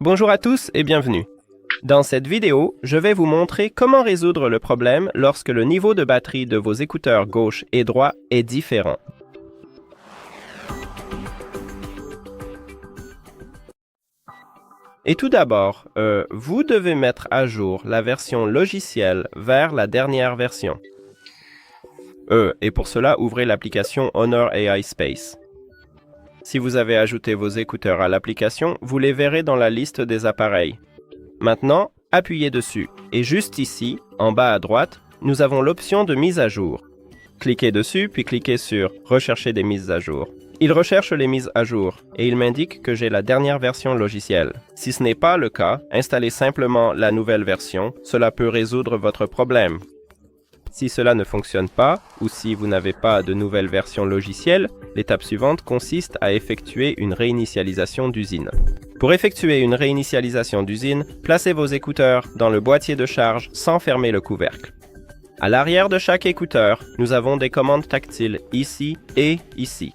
Bonjour à tous et bienvenue. Dans cette vidéo, je vais vous montrer comment résoudre le problème lorsque le niveau de batterie de vos écouteurs gauche et droit est différent. Et tout d'abord, vous devez mettre à jour la version logicielle vers la dernière version. Et pour cela, ouvrez l'application Honor AI Space. Si vous avez ajouté vos écouteurs à l'application, vous les verrez dans la liste des appareils. Maintenant, appuyez dessus et juste ici, en bas à droite, nous avons l'option de mise à jour. Cliquez dessus puis cliquez sur « Rechercher des mises à jour ». Il recherche les mises à jour et il m'indique que j'ai la dernière version logicielle. Si ce n'est pas le cas, installez simplement la nouvelle version, cela peut résoudre votre problème. Si cela ne fonctionne pas, ou si vous n'avez pas de nouvelle version logicielle, l'étape suivante consiste à effectuer une réinitialisation d'usine. Pour effectuer une réinitialisation d'usine, placez vos écouteurs dans le boîtier de charge sans fermer le couvercle. À l'arrière de chaque écouteur, nous avons des commandes tactiles ici et ici.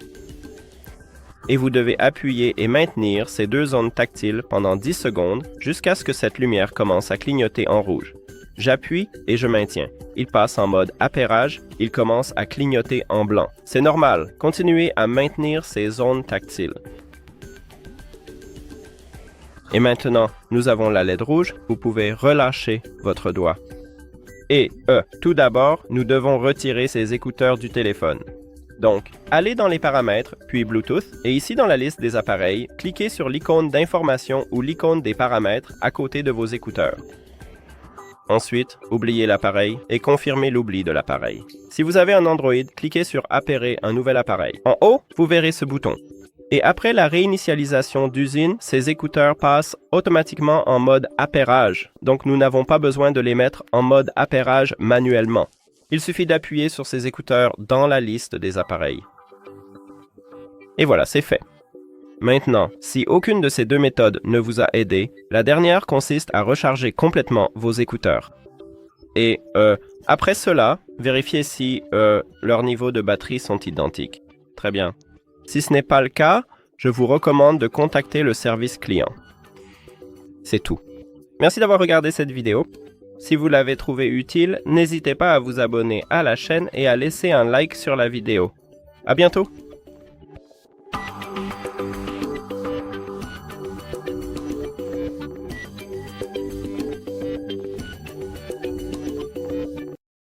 Et vous devez appuyer et maintenir ces deux zones tactiles pendant 10 secondes jusqu'à ce que cette lumière commence à clignoter en rouge. J'appuie et je maintiens. Il passe en mode appairage, il commence à clignoter en blanc. C'est normal, continuez à maintenir ces zones tactiles. Et maintenant, nous avons la LED rouge, vous pouvez relâcher votre doigt. Et tout d'abord, nous devons retirer ces écouteurs du téléphone. Donc, allez dans les paramètres, puis Bluetooth, et ici dans la liste des appareils, cliquez sur l'icône d'information ou l'icône des paramètres à côté de vos écouteurs. Ensuite, oubliez l'appareil et confirmez l'oubli de l'appareil. Si vous avez un Android, cliquez sur « Appairer un nouvel appareil ». En haut, vous verrez ce bouton. Et après la réinitialisation d'usine, ces écouteurs passent automatiquement en mode appairage. Donc nous n'avons pas besoin de les mettre en mode appairage manuellement. Il suffit d'appuyer sur ces écouteurs dans la liste des appareils. Et voilà, c'est fait. Maintenant, si aucune de ces deux méthodes ne vous a aidé, la dernière consiste à recharger complètement vos écouteurs. Et après cela, vérifiez si leurs niveaux de batterie sont identiques. Très bien. Si ce n'est pas le cas, je vous recommande de contacter le service client. C'est tout. Merci d'avoir regardé cette vidéo. Si vous l'avez trouvée utile, n'hésitez pas à vous abonner à la chaîne et à laisser un like sur la vidéo. À bientôt!